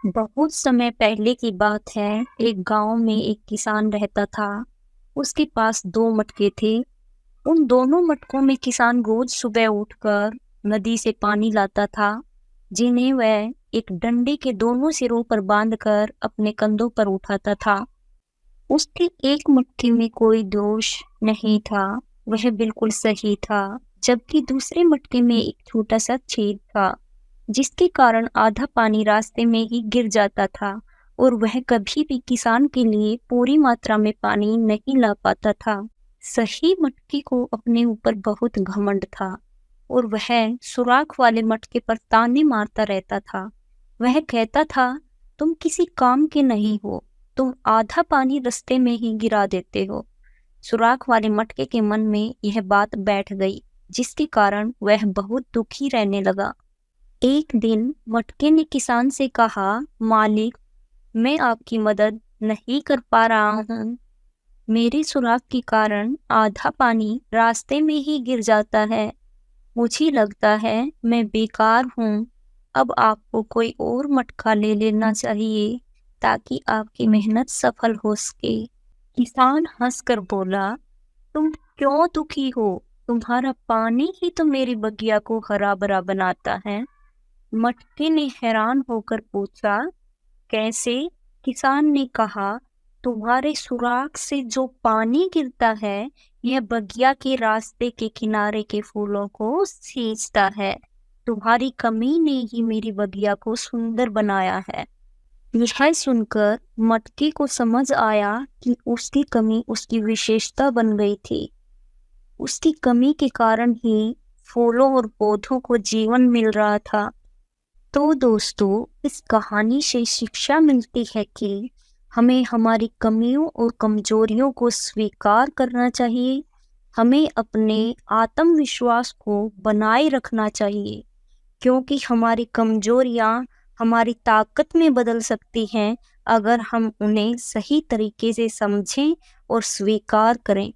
बहुत समय पहले की बात है। एक गांव में एक किसान रहता था। उसके पास दो मटके थे। उन दोनों मटकों में किसान रोज सुबह उठकर नदी से पानी लाता था, जिन्हें वह एक डंडे के दोनों सिरों पर बांधकर अपने कंधों पर उठाता था। उसके एक मटके में कोई दोष नहीं था, वह बिल्कुल सही था। जबकि दूसरे मटके में एक छोटा सा छेद था, जिसके कारण आधा पानी रास्ते में ही गिर जाता था और वह कभी भी किसान के लिए पूरी मात्रा में पानी नहीं ला पाता था। सही मटके को अपने ऊपर बहुत घमंड था और वह सुराख वाले मटके पर ताने मारता रहता था। वह कहता था, तुम किसी काम के नहीं हो, तुम आधा पानी रास्ते में ही गिरा देते हो। सुराख वाले मटके के मन में यह बात बैठ गई, जिसके कारण वह बहुत दुखी रहने लगा। एक दिन मटके ने किसान से कहा, मालिक, मैं आपकी मदद नहीं कर पा रहा हूँ। मेरे सुराख के कारण आधा पानी रास्ते में ही गिर जाता है। मुझे लगता है मैं बेकार हूँ। अब आपको कोई और मटका ले लेना चाहिए ताकि आपकी मेहनत सफल हो सके। किसान हंसकर बोला, तुम क्यों दुखी हो? तुम्हारा पानी ही तो मेरी बगिया को हरा भरा बनाता है। मटके ने हैरान होकर पूछा, कैसे? किसान ने कहा, तुम्हारे सुराख से जो पानी गिरता है, यह बगिया के रास्ते के किनारे के फूलों को सींचता है। तुम्हारी कमी ने ही मेरी बगिया को सुंदर बनाया है। यह सुनकर मटके को समझ आया कि उसकी कमी उसकी विशेषता बन गई थी। उसकी कमी के कारण ही फूलों और पौधों को जीवन मिल रहा था। तो दोस्तों, इस कहानी से शिक्षा मिलती है कि हमें हमारी कमियों और कमजोरियों को स्वीकार करना चाहिए। हमें अपने आत्मविश्वास को बनाए रखना चाहिए, क्योंकि हमारी कमजोरियां हमारी ताकत में बदल सकती हैं अगर हम उन्हें सही तरीके से समझें और स्वीकार करें।